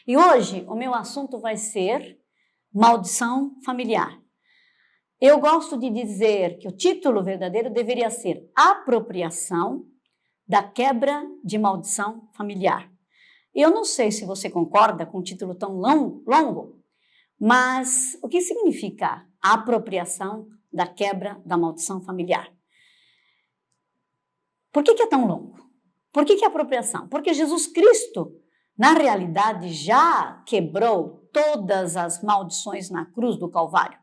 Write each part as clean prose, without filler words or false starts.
E hoje o meu assunto vai ser maldição familiar. Eu gosto de dizer que o título verdadeiro deveria ser Apropriação da Quebra de Maldição Familiar. Eu não sei se você concorda com um título tão longo, mas o que significa a apropriação da quebra da maldição familiar? Por que é tão longo? Por que é apropriação? Porque Jesus Cristo, na realidade, já quebrou todas as maldições na cruz do Calvário.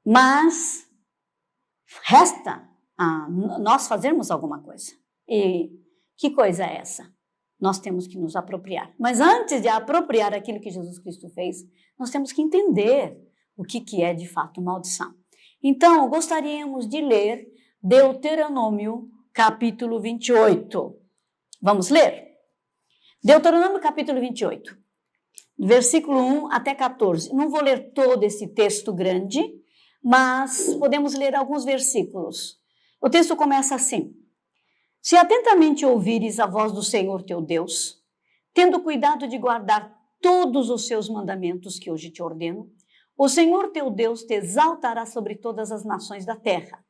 Mas resta nós fazermos alguma coisa. E que coisa é essa? Nós temos que nos apropriar. Mas antes de apropriar aquilo que Jesus Cristo fez, nós temos que entender o que é de fato maldição. Então, gostaríamos de ler Deuteronômio, capítulo 28. Vamos ler? Deuteronômio, capítulo 28, versículo 1 até 14. Não vou ler todo esse texto grande, mas podemos ler alguns versículos. O texto começa assim: Se atentamente ouvires a voz do Senhor teu Deus, tendo cuidado de guardar todos os seus mandamentos que hoje te ordeno, o Senhor teu Deus te exaltará sobre todas as nações da terra.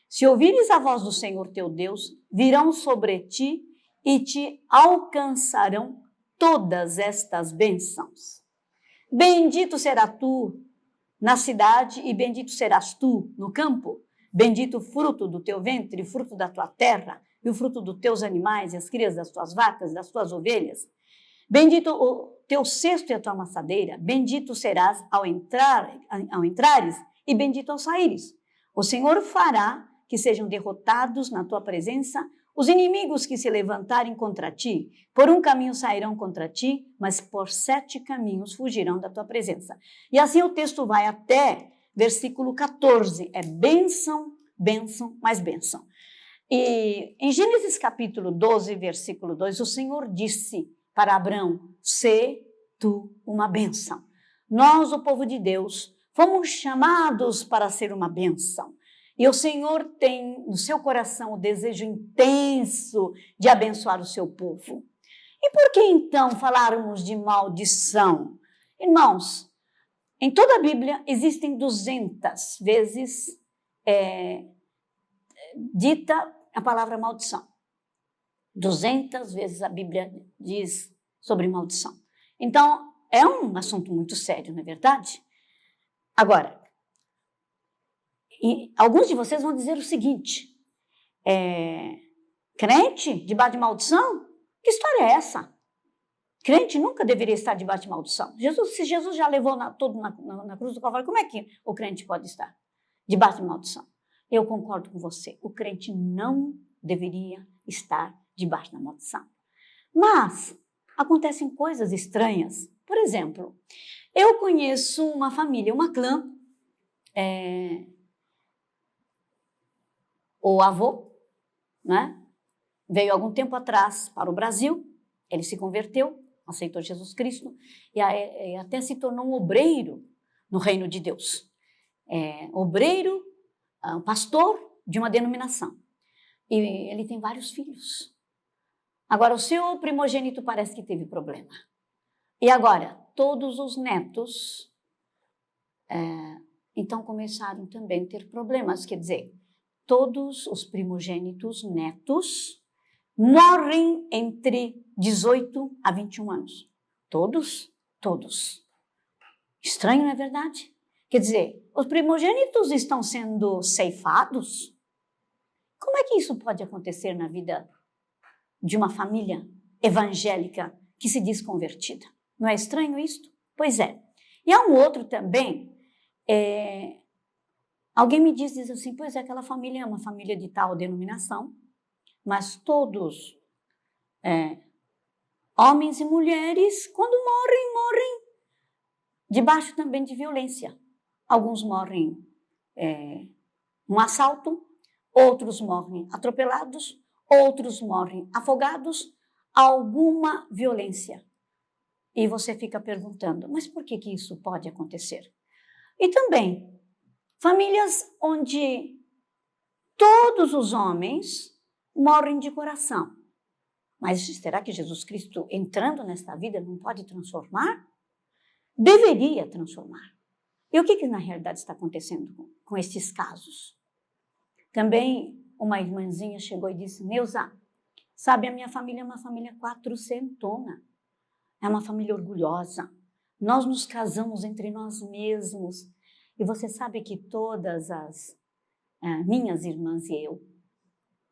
Se ouvires a voz do Senhor teu Deus, virão sobre ti e te alcançarão todas estas bênçãos. Bendito serás tu na cidade e bendito serás tu no campo. Bendito o fruto do teu ventre, o fruto da tua terra, e o fruto dos teus animais, e as crias das tuas vacas, das tuas ovelhas. Bendito o teu cesto e a tua amassadeira, bendito serás ao entrares, e bendito ao saíres. O Senhor fará que sejam derrotados na tua presença os inimigos que se levantarem contra ti. Por um caminho sairão contra ti, mas por 7 caminhos fugirão da tua presença. E assim o texto vai até versículo 14, é bênção, bênção, mais bênção. E em Gênesis capítulo 12, versículo 2, o Senhor disse para Abrão: "Sê tu uma bênção." Nós, o povo de Deus, fomos chamados para ser uma bênção. E o Senhor tem no seu coração o desejo intenso de abençoar o seu povo. E por que então falarmos de maldição? Irmãos, em toda a Bíblia existem 200 vezes dita a palavra maldição. 200 vezes a Bíblia diz sobre maldição. Então, é um assunto muito sério, não é verdade? Agora, alguns de vocês vão dizer o seguinte: crente debaixo de maldição? Que história é essa? Crente nunca deveria estar debaixo de maldição. Se Jesus já levou todo na cruz do Calvário, como é que o crente pode estar debaixo de maldição? Eu concordo com você, o crente não deveria estar debaixo da maldição. Mas acontecem coisas estranhas. Por exemplo, eu conheço uma família, uma clã, o avô, né, veio algum tempo atrás para o Brasil, ele se converteu, aceitou Jesus Cristo e até se tornou um obreiro no reino de Deus. Obreiro, pastor de uma denominação. E ele tem vários filhos. Agora, o seu primogênito parece que teve problema. E agora, todos os netos, então começaram também a ter problemas. Quer dizer, todos os primogênitos netos morrem entre 18 a 21 anos. Todos? Todos. Estranho, não é verdade? Quer dizer, os primogênitos estão sendo ceifados? Como é que isso pode acontecer na vida de uma família evangélica que se diz convertida? Não é estranho isto? Pois é. E há um outro também, alguém me diz assim: pois é, aquela família é uma família de tal denominação, mas todos, homens e mulheres, quando morrem debaixo também de violência. Alguns morrem num assalto, outros morrem atropelados, outros morrem afogados, alguma violência. E você fica perguntando, mas por que isso pode acontecer? E também, famílias onde todos os homens morrem de coração. Mas será que Jesus Cristo, entrando nesta vida, não pode transformar? Deveria transformar. E o que na realidade está acontecendo com estes casos? Também uma irmãzinha chegou e disse: Neuza, sabe, a minha família é uma família quatrocentona. É uma família orgulhosa. Nós nos casamos entre nós mesmos. E você sabe que todas as minhas irmãs e eu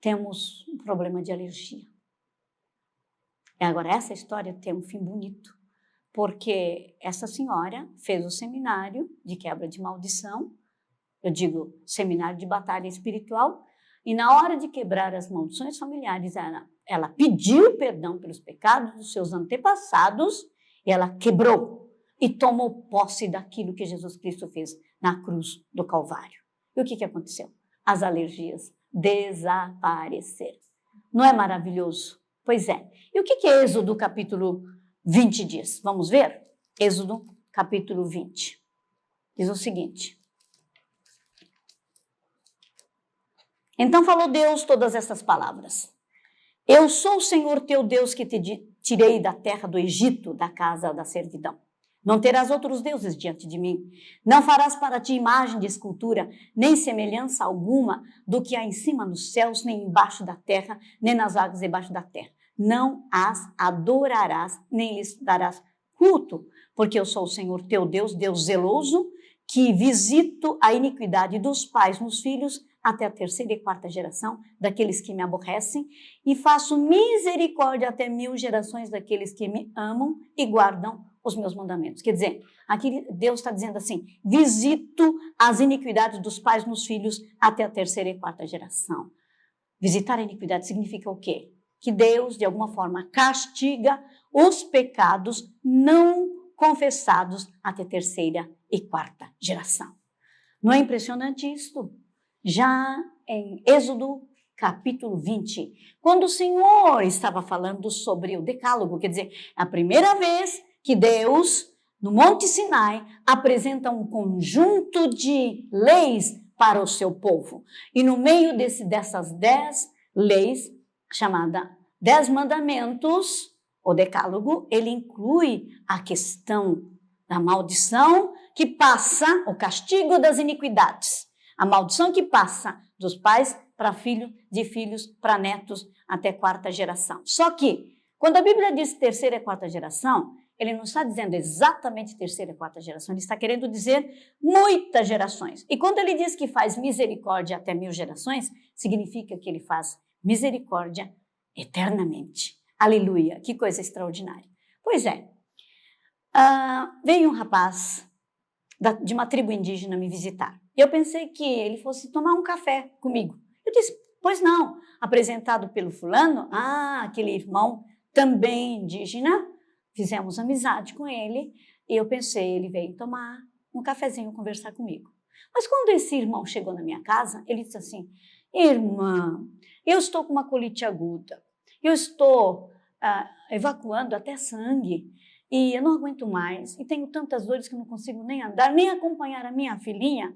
temos um problema de alergia. E agora, essa história tem um fim bonito, porque essa senhora fez o seminário de quebra de maldição, eu digo seminário de batalha espiritual, e na hora de quebrar as maldições familiares, ela pediu perdão pelos pecados dos seus antepassados, e ela quebrou e tomou posse daquilo que Jesus Cristo fez na cruz do Calvário. E o que aconteceu? As alergias desapareceram. Não é maravilhoso? Pois é. E o que Êxodo capítulo 20 diz? Vamos ver? Êxodo capítulo 20. Diz o seguinte: Então falou Deus todas essas palavras. Eu sou o Senhor teu Deus que te tirei da terra do Egito, da casa da servidão. Não terás outros deuses diante de mim. Não farás para ti imagem de escultura, nem semelhança alguma do que há em cima nos céus, nem embaixo da terra, nem nas águas debaixo da terra. Não as adorarás, nem lhes darás culto, porque eu sou o Senhor teu Deus, Deus zeloso, que visito a iniquidade dos pais nos filhos, até a terceira e quarta geração daqueles que me aborrecem, e faço misericórdia até 1000 gerações daqueles que me amam e guardam os meus mandamentos. Quer dizer, aqui Deus está dizendo assim: visito as iniquidades dos pais nos filhos até a terceira e quarta geração. Visitar a iniquidade significa o quê? Que Deus, de alguma forma, castiga os pecados não confessados até a terceira e quarta geração. Não é impressionante isto? Já em Êxodo capítulo 20, quando o Senhor estava falando sobre o decálogo, quer dizer, a primeira vez que Deus, no Monte Sinai, apresenta um conjunto de leis para o seu povo. E no meio dessas 10 leis, chamada 10 mandamentos, o decálogo, ele inclui a questão da maldição que passa, o castigo das iniquidades. A maldição que passa dos pais para filho, de filhos para netos até quarta geração. Só que, quando a Bíblia diz terceira e quarta geração, ele não está dizendo exatamente terceira e quarta geração, ele está querendo dizer muitas gerações. E quando ele diz que faz misericórdia até 1000 gerações, significa que ele faz misericórdia eternamente. Aleluia, que coisa extraordinária. Pois é, veio um rapaz de uma tribo indígena me visitar. Eu pensei que ele fosse tomar um café comigo. Eu disse, pois não, apresentado pelo fulano, aquele irmão também indígena, fizemos amizade com ele, e eu pensei, ele veio tomar um cafezinho, conversar comigo. Mas quando esse irmão chegou na minha casa, ele disse assim, irmã, eu estou com uma colite aguda, eu estou evacuando até sangue, e eu não aguento mais, e tenho tantas dores que eu não consigo nem andar, nem acompanhar a minha filhinha,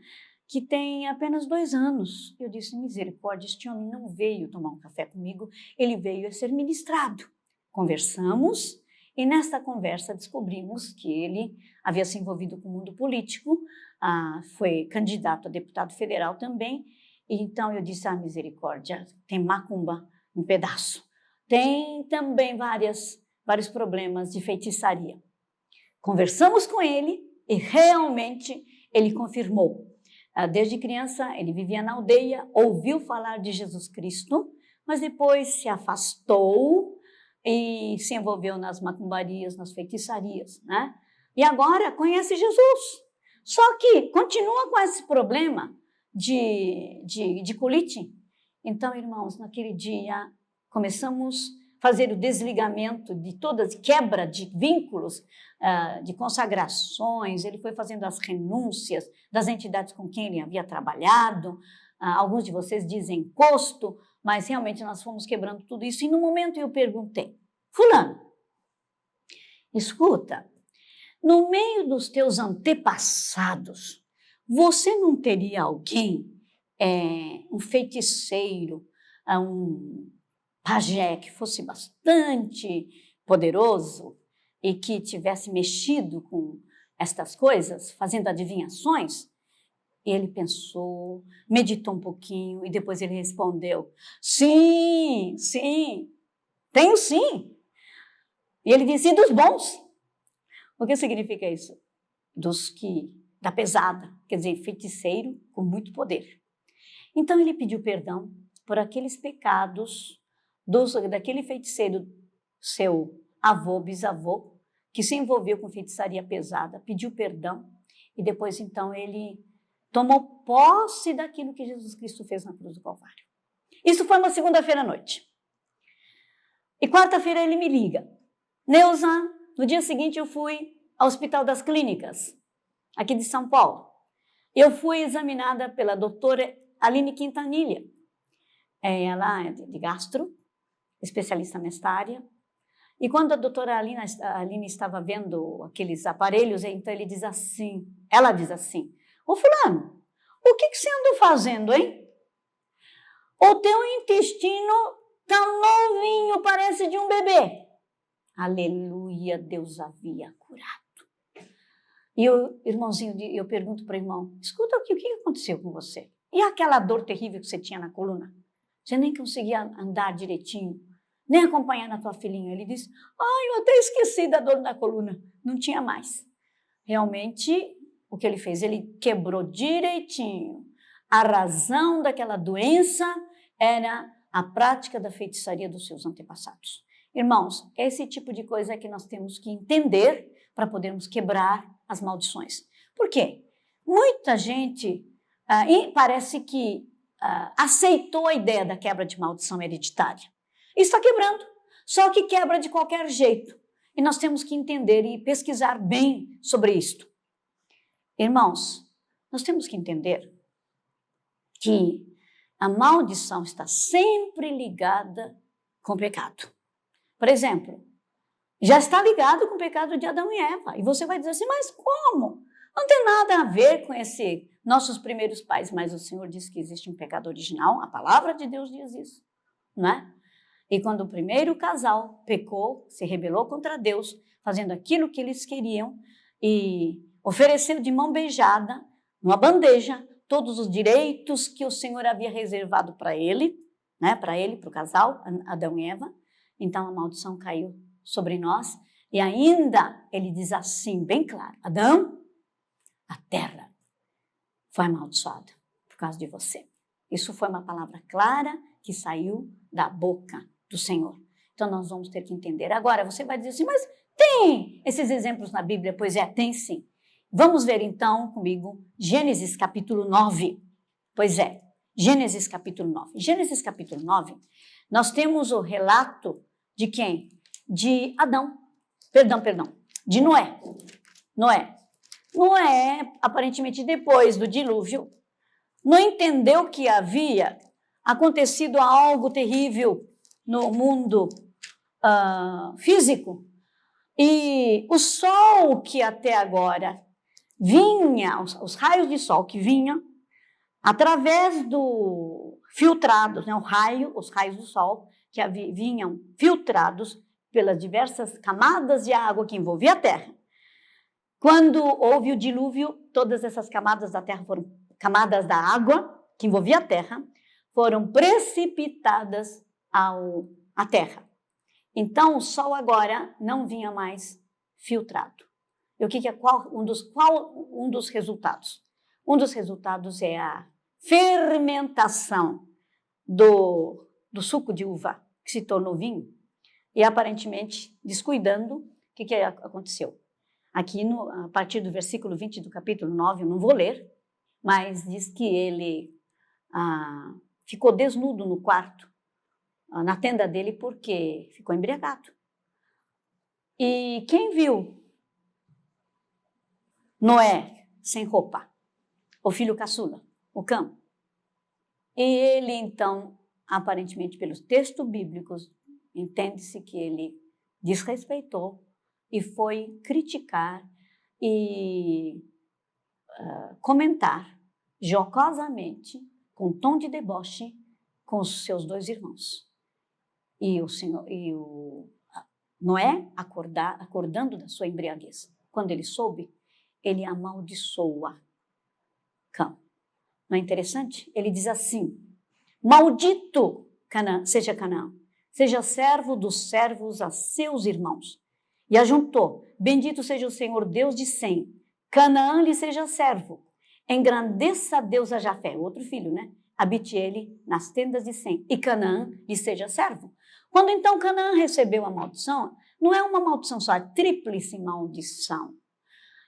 que tem apenas 2 anos. Eu disse, misericórdia, este homem não veio tomar um café comigo, ele veio a ser ministrado. Conversamos, e nesta conversa descobrimos que ele havia se envolvido com o mundo político, foi candidato a deputado federal também, e então eu disse, misericórdia, tem macumba um pedaço. Tem também vários problemas de feitiçaria. Conversamos com ele e realmente ele confirmou. Desde criança ele vivia na aldeia, ouviu falar de Jesus Cristo, mas depois se afastou e se envolveu nas macumbarias, nas feitiçarias, né? E agora conhece Jesus. Só que continua com esse problema de colite. Então, irmãos, naquele dia começamos a fazer o desligamento de todas, quebra de vínculos, de consagrações. Ele foi fazendo as renúncias das entidades com quem ele havia trabalhado. Alguns de vocês dizem encosto, mas realmente nós fomos quebrando tudo isso. E no momento eu perguntei, fulano, escuta, no meio dos teus antepassados, você não teria alguém, um feiticeiro, pajé que fosse bastante poderoso e que tivesse mexido com estas coisas, fazendo adivinhações, ele pensou, meditou um pouquinho e depois ele respondeu: sim, tenho sim. E ele disse: e dos bons? O que significa isso? Da pesada, quer dizer, feiticeiro com muito poder. Então ele pediu perdão por aqueles pecados daquele feiticeiro, seu avô, bisavô, que se envolveu com feitiçaria pesada, pediu perdão e depois então ele tomou posse daquilo que Jesus Cristo fez na cruz do Calvário. Isso foi uma segunda-feira à noite. E quarta-feira ele me liga: Neuza, no dia seguinte eu fui ao Hospital das Clínicas, aqui de São Paulo. Eu fui examinada pela doutora Aline Quintanilha. Ela é de gastro, especialista nesta área. E quando a doutora Aline estava vendo aqueles aparelhos, então ela diz assim: ô fulano, o que você andou fazendo, hein? O teu intestino tá novinho, parece de um bebê. Aleluia, Deus havia curado. E eu pergunto para o irmão: escuta aqui, o que aconteceu com você? E aquela dor terrível que você tinha na coluna? Você nem conseguia andar direitinho, nem acompanhar na tua filhinha. Ele disse: eu até esqueci da dor na coluna, não tinha mais. Realmente, o que ele fez? Ele quebrou direitinho. A razão daquela doença era a prática da feitiçaria dos seus antepassados. Irmãos, esse tipo de coisa é que nós temos que entender para podermos quebrar as maldições. Por quê? Muita gente parece que aceitou a ideia da quebra de maldição hereditária. E está quebrando, só que quebra de qualquer jeito. E nós temos que entender e pesquisar bem sobre isto. Irmãos, nós temos que entender que a maldição está sempre ligada com o pecado. Por exemplo, já está ligado com o pecado de Adão e Eva. E você vai dizer assim: mas como? Não tem nada a ver com nossos primeiros pais. Mas o Senhor diz que existe um pecado original, a palavra de Deus diz isso, não é? E quando o primeiro casal pecou, se rebelou contra Deus, fazendo aquilo que eles queriam e ofereceu de mão beijada, numa bandeja, todos os direitos que o Senhor havia reservado para ele, né, para o casal, Adão e Eva, então a maldição caiu sobre nós. E ainda ele diz assim, bem claro: Adão, a terra foi amaldiçoada por causa de você. Isso foi uma palavra clara que saiu da boca do Senhor. Então nós vamos ter que entender. Agora você vai dizer assim: mas tem esses exemplos na Bíblia? Pois é, tem sim. Vamos ver então comigo Gênesis capítulo 9. Pois é, Gênesis capítulo 9. Gênesis capítulo 9, nós temos o relato de quem? De Adão. De Noé. Noé, aparentemente depois do dilúvio, não entendeu que havia acontecido algo terrível no mundo físico. E o sol que até agora vinha, os raios de sol que vinham através do filtrados, né, os raios do sol que vinham filtrados pelas diversas camadas de água que envolvia a terra. Quando houve o dilúvio, todas essas camadas da terra camadas da água que envolvia a terra, foram precipitadas à terra. Então o sol agora não vinha mais filtrado. E o que é um dos resultados? Um dos resultados é a fermentação do suco de uva, que se tornou vinho. E aparentemente, descuidando, o que aconteceu? Aqui, a partir do versículo 20 do capítulo 9, eu não vou ler, mas diz que ele ficou desnudo no quarto, na tenda dele, porque ficou embriagado. E quem viu Noé sem roupa? O filho caçula, o Cão. E ele, então, aparentemente, pelos textos bíblicos, entende-se que ele desrespeitou e foi criticar e comentar jocosamente, com tom de deboche, com os seus dois irmãos. Noé acordando da sua embriaguez. Quando ele soube, ele amaldiçoa Cã. Não é interessante? Ele diz assim: maldito seja Canaã, seja servo dos servos a seus irmãos. E ajuntou: bendito seja o Senhor Deus de Sem, Canaã lhe seja servo. Engrandeça a Deus a Jafé, outro filho, né? Habite ele nas tendas de Sem, e Canaã lhe seja servo. Quando então Canaã recebeu a maldição, não é uma maldição só, é tríplice maldição.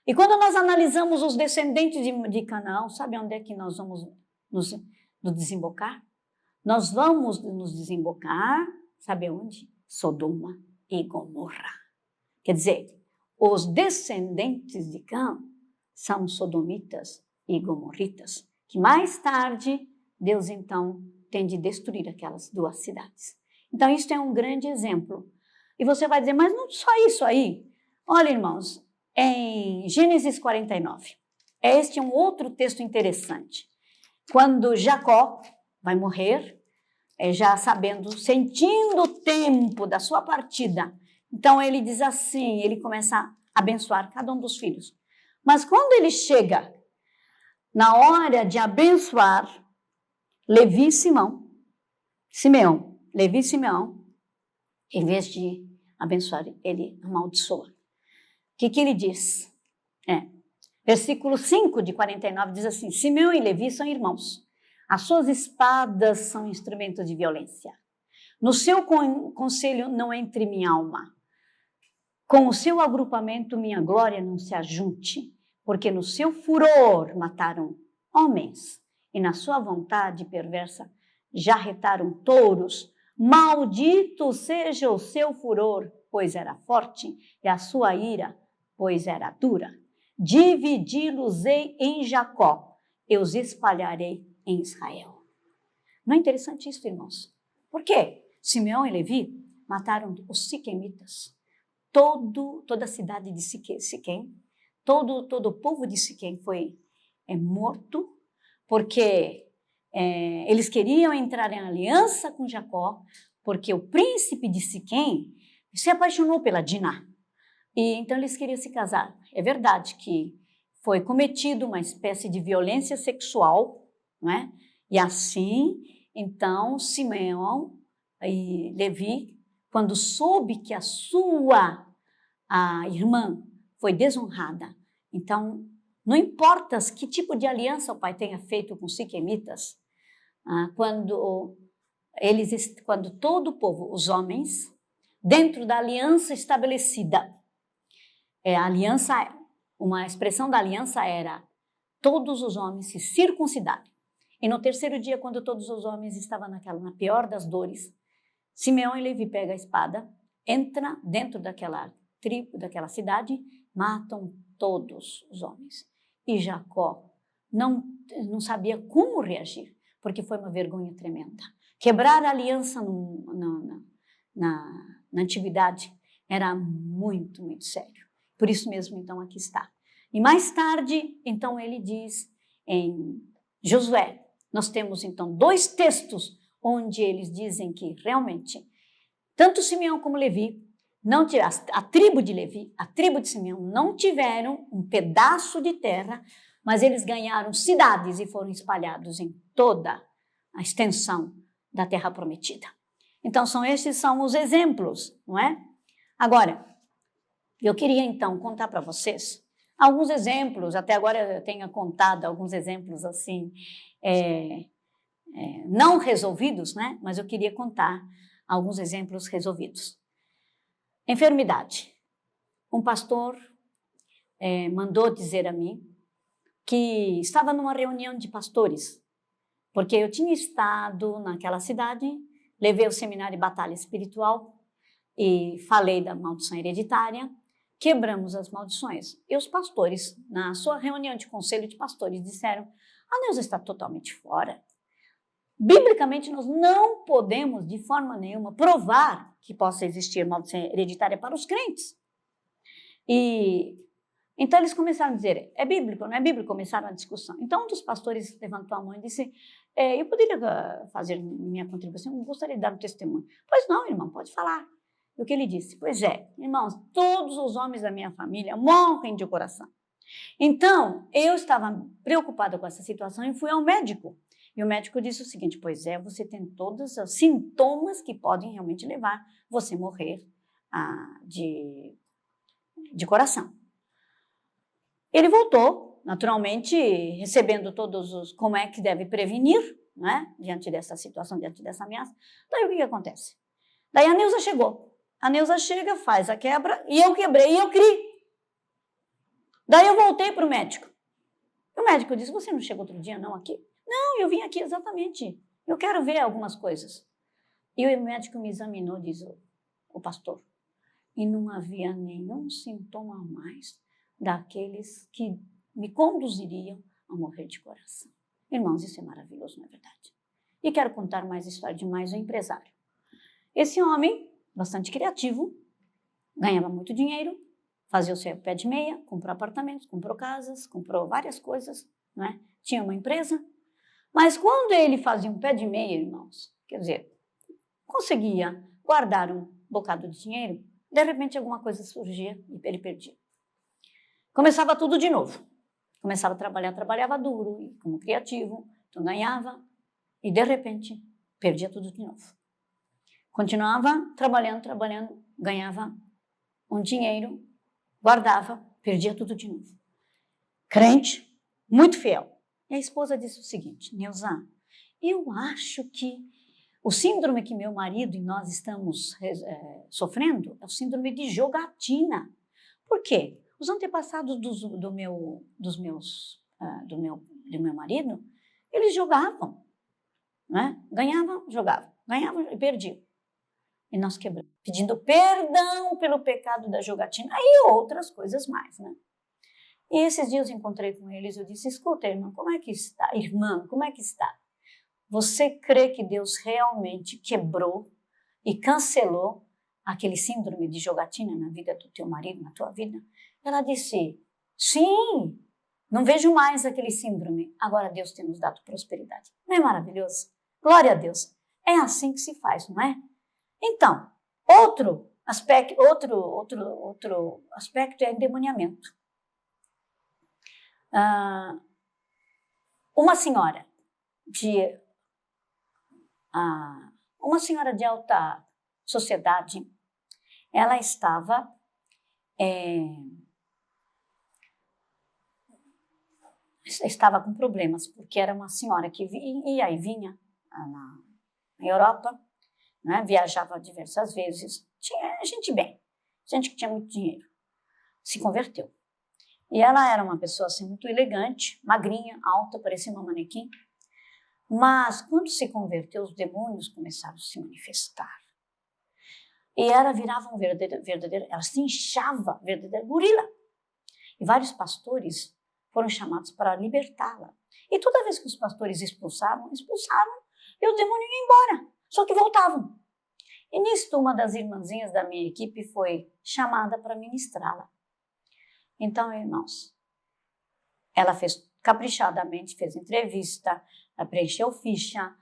E quando nós analisamos os descendentes de Canaã, sabe onde é que nós vamos nos desembocar? Nós vamos nos desembocar, sabe onde? Sodoma e Gomorra. Quer dizer, os descendentes de Cã são sodomitas e gomorritas, que mais tarde Deus então tem de destruir aquelas duas cidades. Então isso é um grande exemplo. E você vai dizer, mas não só isso aí. Olha, irmãos, em Gênesis 49, este é um outro texto interessante. Quando Jacó vai morrer, já sabendo, sentindo o tempo da sua partida, então ele diz assim, ele começa a abençoar cada um dos filhos. Mas quando ele chega na hora de abençoar Levi e Simeão, Levi e Simeão, em vez de abençoar, ele amaldiçoa. O que ele diz? Versículo 5 de 49 diz assim: Simeão e Levi são irmãos. As suas espadas são instrumentos de violência. No seu conselho não entre minha alma. Com o seu agrupamento minha glória não se ajunte, porque no seu furor mataram homens e na sua vontade perversa jarretaram touros. Maldito seja o seu furor, pois era forte, e a sua ira, pois era dura. Dividi-los-ei em Jacó, eu os espalharei em Israel. Não é interessante isso, irmãos? Por quê? Simeão e Levi mataram os siquemitas. Toda a cidade de Siquém, todo o povo de Siquém foi morto, porque eles queriam entrar em aliança com Jacó, porque o príncipe de Siquém se apaixonou pela Diná. E então eles queriam se casar. É verdade que foi cometido uma espécie de violência sexual, não é? E assim, então, Simeão e Levi, quando soube que a irmã foi desonrada, então, não importa que tipo de aliança o pai tenha feito com os siquemitas, quando todo o povo, os homens, dentro da aliança estabelecida, uma expressão da aliança era todos os homens se circuncidarem. E no terceiro dia, quando todos os homens estavam na pior das dores, Simeão e Levi pegam a espada, entra dentro daquela tribo, daquela cidade, matam todos os homens. E Jacó não sabia como reagir, porque foi uma vergonha tremenda. Quebrar a aliança na antiguidade era muito, muito sério. Por isso mesmo, então, aqui está. E mais tarde, então, ele diz em Josué, nós temos, então, 2 textos onde eles dizem que, realmente, tanto Simeão como Levi, a tribo de Levi, a tribo de Simeão, não tiveram um pedaço de terra, mas eles ganharam cidades e foram espalhados em toda a extensão da terra prometida. Então, esses são os exemplos, não é? Agora, eu queria, então, contar para vocês alguns exemplos, até agora eu tenho contado alguns exemplos assim, não resolvidos, né? Mas eu queria contar alguns exemplos resolvidos. Enfermidade. Um pastor mandou dizer a mim que estava numa reunião de pastores, porque eu tinha estado naquela cidade, levei o seminário Batalha Espiritual e falei da maldição hereditária, quebramos as maldições. E os pastores, na sua reunião de conselho de pastores, disseram: a Neuza está totalmente fora. Biblicamente, nós não podemos, de forma nenhuma, provar que possa existir maldição hereditária para os crentes. E então eles começaram a dizer: é bíblico, não é bíblico? Começaram a discussão. Então um dos pastores levantou a mão e disse: Eu poderia fazer minha contribuição, eu gostaria de dar um testemunho. Pois não, irmão, pode falar. E o que ele disse? Pois é, irmãos, todos os homens da minha família morrem de coração. Então, eu estava preocupada com essa situação e fui ao médico. E o médico disse o seguinte, pois é, você tem todos os sintomas que podem realmente levar você a morrer de coração. Ele voltou, naturalmente, recebendo todos os, como é que deve prevenir, né, diante dessa situação, diante dessa ameaça. Daí o que acontece? Daí a Neuza chegou. A Neuza chega, faz a quebra, e eu quebrei, e eu criei. Daí eu voltei para o médico. O médico disse, você não chegou outro dia não aqui? Não, eu vim aqui exatamente. Eu quero ver algumas coisas. E o médico me examinou, diz o pastor. E não havia nenhum sintoma a mais daqueles que me conduziriam a morrer de coração. Irmãos, isso é maravilhoso, não é verdade? E quero contar mais história de mais um empresário. Esse homem, bastante criativo, ganhava muito dinheiro, fazia o seu pé de meia, comprou apartamentos, comprou casas, comprou várias coisas, né? Tinha uma empresa. Mas quando ele fazia um pé de meia, irmãos, quer dizer, conseguia guardar um bocado de dinheiro, de repente alguma coisa surgia e ele perdia. Começava tudo de novo. Começava a trabalhar, trabalhava duro, e como criativo, então ganhava, e de repente perdia tudo de novo. Continuava trabalhando, ganhava um dinheiro, guardava, perdia tudo de novo. Crente, muito fiel. E a esposa disse o seguinte, Neuza, eu acho que o síndrome que meu marido e nós estamos sofrendo é o síndrome de jogatina. Por quê? Os antepassados do meu marido, eles jogavam, né? Ganhavam, jogavam, ganhavam e perdiam. E nós quebramos, pedindo perdão pelo pecado da jogatina e outras coisas mais, né? E esses dias eu encontrei com eles, eu disse, escuta, irmã, como é que está? Irmã, como é que está? Você crê que Deus realmente quebrou e cancelou aquele síndrome de jogatina na vida do teu marido, na tua vida? Ela disse, sim, não vejo mais aquele síndrome. Agora Deus tem nos dado prosperidade. Não é maravilhoso? Glória a Deus. É assim que se faz, não é? Então, outro aspecto é endemoniamento. Uma senhora de alta sociedade, ela estava com problemas, porque era uma senhora que ia e vinha na Europa, né, viajava diversas vezes, tinha gente bem, gente que tinha muito dinheiro, se converteu. E ela era uma pessoa assim, muito elegante, magrinha, alta, parecia uma manequim. Mas quando se converteu, os demônios começaram a se manifestar. E ela virava um verdadeiro, ela se inchava, verdadeira gorila. E vários pastores foram chamados para libertá-la. E toda vez que os pastores expulsaram, e o demônio ia embora. Só que voltavam. E nisto, uma das irmãzinhas da minha equipe foi chamada para ministrá-la. Então, irmãos, ela fez caprichadamente, fez entrevista, preencheu ficha,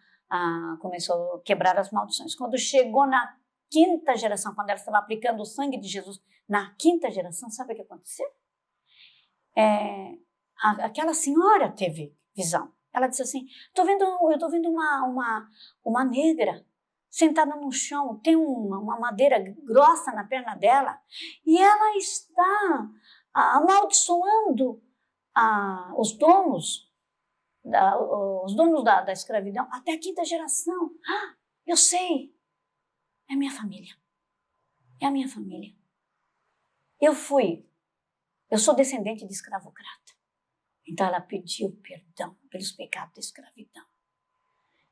começou a quebrar as maldições. Quando chegou na 5ª geração, quando ela estava aplicando o sangue de Jesus, na 5ª geração, sabe o que aconteceu? Aquela senhora teve visão. Ela disse assim, eu tô vendo uma negra sentada no chão, tem uma madeira grossa na perna dela, e ela está amaldiçoando os donos da escravidão até a 5ª geração. Eu sei, é minha família, é a minha família. Eu sou descendente de escravocrata. Então ela pediu perdão pelos pecados da escravidão.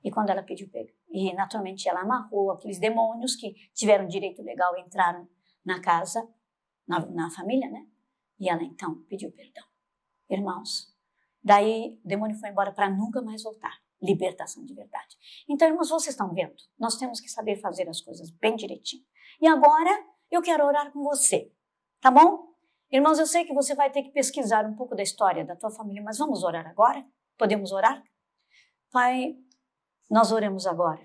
E quando ela pediu perdão, e naturalmente ela amarrou aqueles demônios que tiveram direito legal, entraram na casa, na família, né? E ela então pediu perdão. Irmãos, daí o demônio foi embora para nunca mais voltar. Libertação de verdade. Então, irmãos, vocês estão vendo? Nós temos que saber fazer as coisas bem direitinho. E agora, eu quero orar com você, tá bom? Irmãos, eu sei que você vai ter que pesquisar um pouco da história da tua família, mas vamos orar agora? Podemos orar? Pai, Nós oremos agora,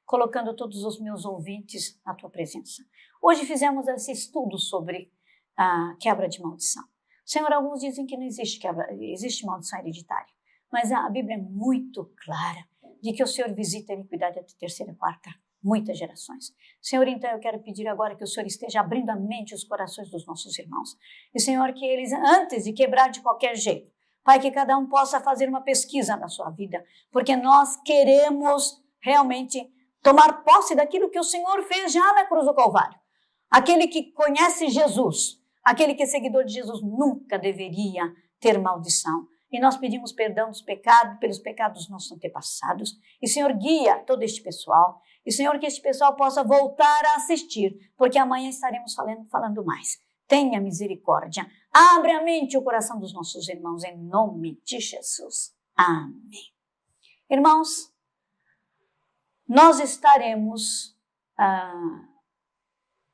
colocando todos os meus ouvintes na tua presença. Hoje fizemos esse estudo sobre a quebra de maldição. Senhor, alguns dizem que não existe quebra, existe maldição hereditária, mas a Bíblia é muito clara de que o Senhor visita a iniquidade até terceira, quarta, muitas gerações. Senhor, então eu quero pedir agora que o Senhor esteja abrindo a mente e os corações dos nossos irmãos. E, Senhor, que eles, antes de quebrar de qualquer jeito, Pai, que cada um possa fazer uma pesquisa na sua vida, porque nós queremos realmente tomar posse daquilo que o Senhor fez já na cruz do Calvário. Aquele que conhece Jesus, aquele que é seguidor de Jesus, nunca deveria ter maldição. E nós pedimos perdão dos pecados, pelos pecados dos nossos antepassados. E, Senhor, guia todo este pessoal. E, Senhor, que este pessoal possa voltar a assistir, porque amanhã estaremos falando mais. Tenha misericórdia. Abre a mente e o coração dos nossos irmãos, em nome de Jesus. Amém. Irmãos, nós estaremos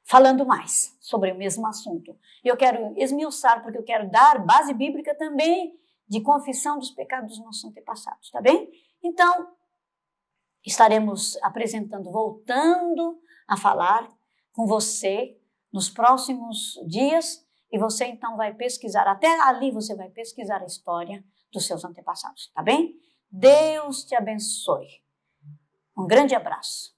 falando mais sobre o mesmo assunto. Eu quero esmiuçar, porque eu quero dar base bíblica também de confissão dos pecados dos nossos antepassados, tá bem? Então, estaremos apresentando, voltando a falar com você nos próximos dias, e você então vai pesquisar, até ali você vai pesquisar a história dos seus antepassados, tá bem? Deus te abençoe. Um grande abraço.